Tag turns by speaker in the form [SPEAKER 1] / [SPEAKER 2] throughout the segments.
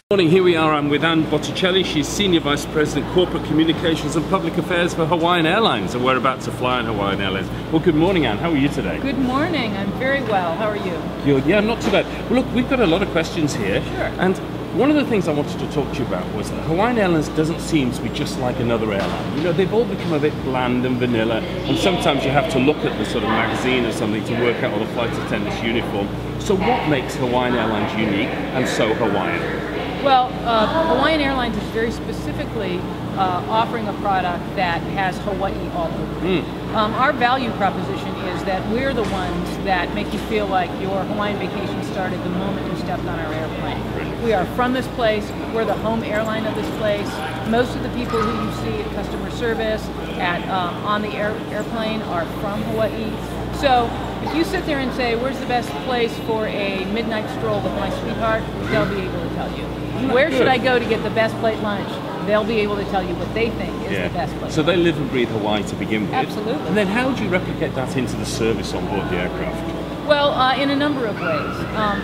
[SPEAKER 1] Morning, here we are. I'm with Botticelli. She's Senior Vice President, Corporate Communications and Public Affairs for Hawaiian Airlines, and we're about to fly on Hawaiian Airlines. Well, good morning, Anne. How are you today?
[SPEAKER 2] Good morning. I'm very well. How are you?
[SPEAKER 1] Good. Yeah, not too bad. Well, look, we've got a lot of questions here.
[SPEAKER 2] Sure.
[SPEAKER 1] And one of the things I wanted to talk to you about was that Hawaiian Airlines doesn't seem to be just like another airline. You know, they've all become a bit bland and vanilla, and sometimes you have to look at the sort of magazine or something to work out all the flight attendant's uniform. So what makes Hawaiian Airlines unique and so Hawaiian?
[SPEAKER 2] Well, Hawaiian Airlines is very specifically offering a product that has Hawaii all over it. Our value proposition is that we're the ones that make you feel like your Hawaiian vacation started the moment you stepped on our airplane. We are from this place. We're the home airline of this place. Most of the people who you see at customer service, on the airplane are from Hawaii. So if you sit there and say, where's the best place for a midnight stroll with my sweetheart, they'll be able to tell you. Where should I go to get the best plate lunch? They'll be able to tell you what they think is the best place.
[SPEAKER 1] So they live and breathe Hawaii to begin with.
[SPEAKER 2] Absolutely.
[SPEAKER 1] And then how do you replicate that into the service on board the aircraft?
[SPEAKER 2] Well, in a number of ways.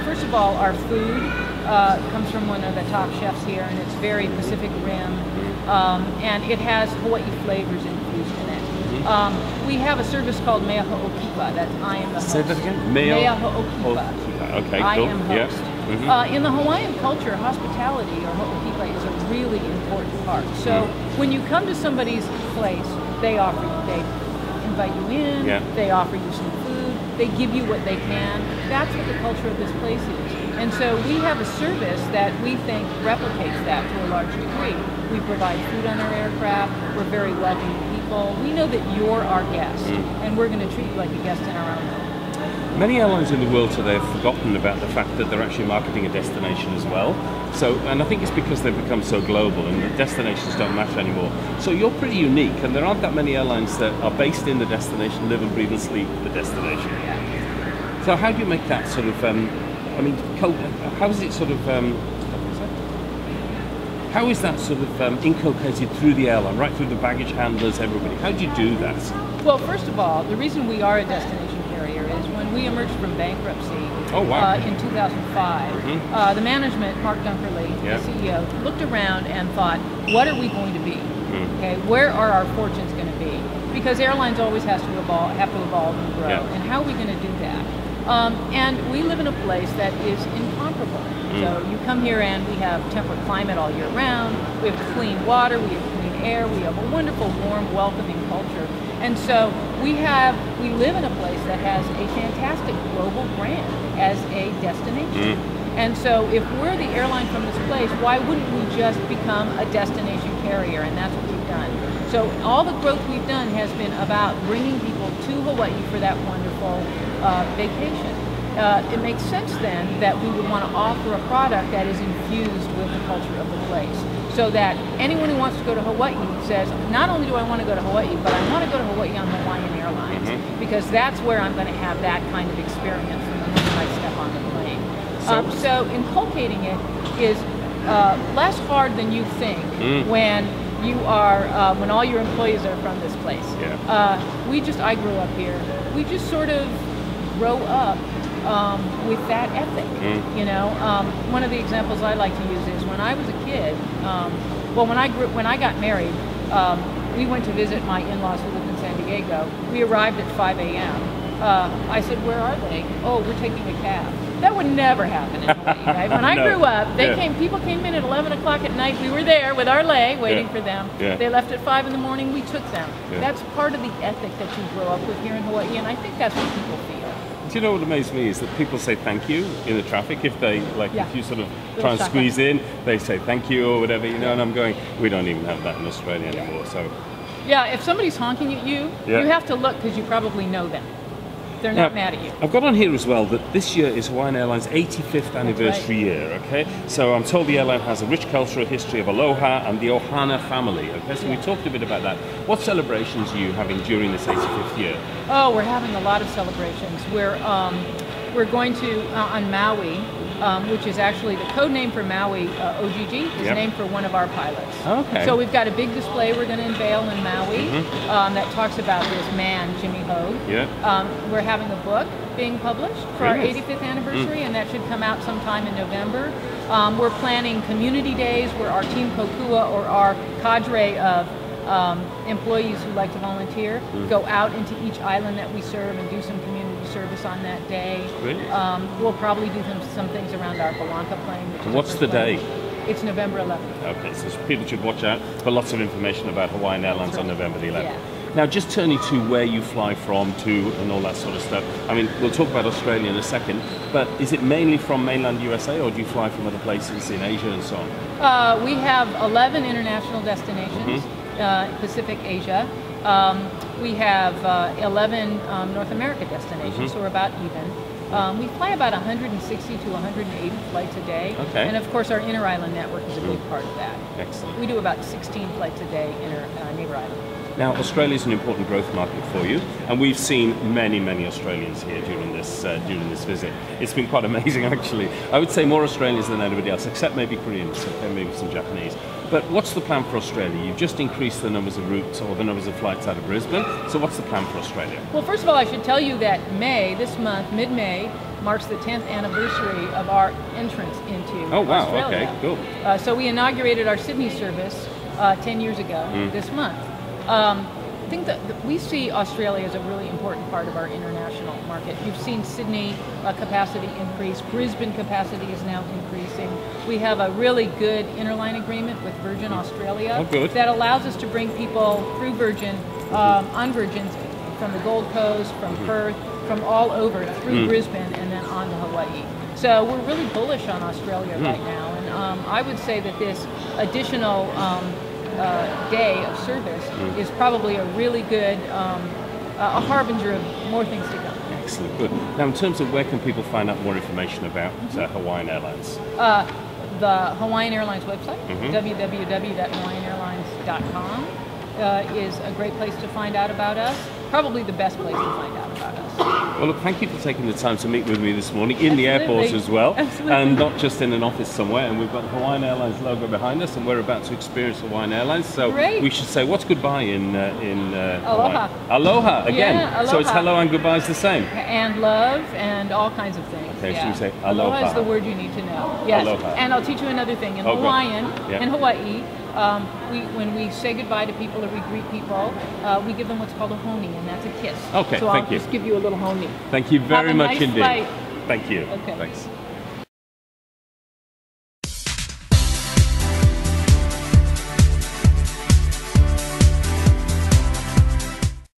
[SPEAKER 2] First of all, our food comes from one of the top chefs here, and it's very Pacific Rim, and it has Hawaii flavors infused in it. We have a service called Mea Ho'okipa, that's I am the host.
[SPEAKER 1] Say that again?
[SPEAKER 2] Mea Ho'okipa.
[SPEAKER 1] Okay,
[SPEAKER 2] I
[SPEAKER 1] cool.
[SPEAKER 2] am host. In the Hawaiian culture, hospitality, or ho'okipa, is a really important part. So when you come to somebody's place, they invite you in, they offer you some food, they give you what they can. That's what the culture of this place is. And so we have a service that we think replicates that to a large degree. We provide food on our aircraft, we're very welcoming people. We know that you're our guest, and we're going to treat you like a guest in our own home.
[SPEAKER 1] Many airlines in the world today have forgotten about the fact that they're actually marketing a destination as well. So, and I think it's because they've become so global and the destinations don't matter anymore. So you're pretty unique, and there aren't that many airlines that are based in the destination, live and breathe and sleep the destination. So how do you make that sort of, how is it sort of, how is that sort of inculcated through the airline, right through the baggage handlers, everybody? How do you do that?
[SPEAKER 2] Well, first of all, the reason we are a destination carrier is when we emerged from bankruptcy in 2005, the management, Mark Dunkerley, the CEO, looked around and thought, what are we going to be? Okay, where are our fortunes going to be? Because airlines always have to evolve and grow, and how are we going to do that? And we live in a place that is incomparable. So you come here and we have temperate climate all year round, we have clean water, we have clean air, we have a wonderful, warm, welcoming culture. And so we live in a place that has a fantastic global brand as a destination. And so if we're the airline from this place, why wouldn't we just become a destination carrier? And that's what we've done. So all the growth we've done has been about bringing people to Hawaii for that wonderful vacation. It makes sense then that we would want to offer a product that is infused with the culture of the place, so that anyone who wants to go to Hawaii says, not only do I want to go to Hawaii, but I want to go to Hawaii on Hawaiian Airlines, because that's where I'm going to have that kind of experience from the moment I step on the plane. So inculcating it is less hard than you think when you are, when all your employees are from this place. I grew up here. We just sort of grow up with that ethic. You know, one of the examples I like to use is when I was a kid. When I got married, we went to visit my in-laws who lived in San Diego. We arrived at 5 a.m. I said, "Where are they?" "Oh, we're taking a cab." That would never happen in Hawaii, right? When I grew up, people came in at 11 o'clock at night. We were there with our lei waiting for them. They left at 5 in the morning. We took them. That's part of the ethic that you grow up with here in Hawaii, and I think that's what people feel.
[SPEAKER 1] Do you know what amazes me is that people say thank you in the traffic. If they, if you sort of try and squeeze in, they say thank you or whatever, you know, and I'm going, we don't even have that in Australia anymore, so.
[SPEAKER 2] Yeah, if somebody's honking at you, you have to look because you probably know them. They're not mad at you.
[SPEAKER 1] I've got on here as well that this year is Hawaiian Airlines' 85th anniversary year, okay? So I'm told the airline has a rich cultural history of aloha and the Ohana family, okay? So we talked a bit about that. What celebrations are you having during this 85th year?
[SPEAKER 2] Oh, we're having a lot of celebrations. We're going to, on Maui, which is actually the code name for Maui, OGG, is named for one of our pilots.
[SPEAKER 1] Okay.
[SPEAKER 2] So we've got a big display we're going to unveil in Maui that talks about this man, Jimmy Hogue. We're having a book being published for our 85th anniversary, and that should come out sometime in November. We're planning community days where our Team Kokua, or our cadre of employees who like to volunteer, go out into each island that we serve and do some community service on that day. We'll probably do some things around our Balanca plane.
[SPEAKER 1] What's the day?
[SPEAKER 2] It's November 11th.
[SPEAKER 1] Okay, so people should watch out for lots of information about Hawaiian Airlines on November the 11th. Now, just turning to where you fly from to and all that sort of stuff. I mean, we'll talk about Australia in a second, but is it mainly from mainland USA, or do you fly from other places in Asia and so on?
[SPEAKER 2] We have 11 international destinations, Pacific Asia. We have 11 North America destinations, so we're about even. We fly about 160 to 180 flights a day, and of course our inter-island network is a big part of that.
[SPEAKER 1] Excellent.
[SPEAKER 2] We do about 16 flights a day neighbor island.
[SPEAKER 1] Now, Australia is an important growth market for you, and we've seen many, many Australians here during this visit. It's been quite amazing, actually. I would say more Australians than anybody else, except maybe Koreans, and maybe some Japanese. But what's the plan for Australia? You've just increased the numbers of routes, or the numbers of flights out of Brisbane. So what's the plan for Australia?
[SPEAKER 2] Well, first of all, I should tell you that this month, mid-May, marks the 10th anniversary of our entrance into Australia.
[SPEAKER 1] Okay, cool.
[SPEAKER 2] So we inaugurated our Sydney service 10 years ago this month. I think that we see Australia as a really important part of our international market. You've seen Sydney capacity increase. Brisbane capacity is now increasing. We have a really good interline agreement with Virgin Australia that allows us to bring people through Virgin, on Virgins, from the Gold Coast, from Perth, from all over through Brisbane and then on to Hawaii. So we're really bullish on Australia right now, and I would say that this additional day of service is probably a really good a harbinger of more things to come.
[SPEAKER 1] Excellent, good. Now, in terms of where can people find out more information about Hawaiian Airlines?
[SPEAKER 2] The Hawaiian Airlines website, www.hawaiianairlines.com, is a great place to find out about us. Probably the best place to find out about us.
[SPEAKER 1] Well, look, thank you for taking the time to meet with me this morning in the airport as well, and not just in an office somewhere. And we've got the Hawaiian Airlines logo behind us, and we're about to experience Hawaiian Airlines. So we should say, what's goodbye in
[SPEAKER 2] Aloha.
[SPEAKER 1] Hawaii? Aloha again.
[SPEAKER 2] Yeah, aloha.
[SPEAKER 1] So it's hello and goodbye is the same.
[SPEAKER 2] And love and all kinds of things.
[SPEAKER 1] Okay, should we say aloha?
[SPEAKER 2] Aloha is the word you need to know. Yes.
[SPEAKER 1] Aloha.
[SPEAKER 2] And I'll teach you another thing. In Hawaiian, in Hawaii, when we say goodbye to people or we greet people, we give them what's called a honi, and that's a kiss.
[SPEAKER 1] Okay,
[SPEAKER 2] so
[SPEAKER 1] thank
[SPEAKER 2] I'll
[SPEAKER 1] you.
[SPEAKER 2] just give you a little honi.
[SPEAKER 1] Thank you very much
[SPEAKER 2] nice
[SPEAKER 1] indeed.
[SPEAKER 2] Flight.
[SPEAKER 1] Thank you.
[SPEAKER 2] Okay.
[SPEAKER 1] Thanks.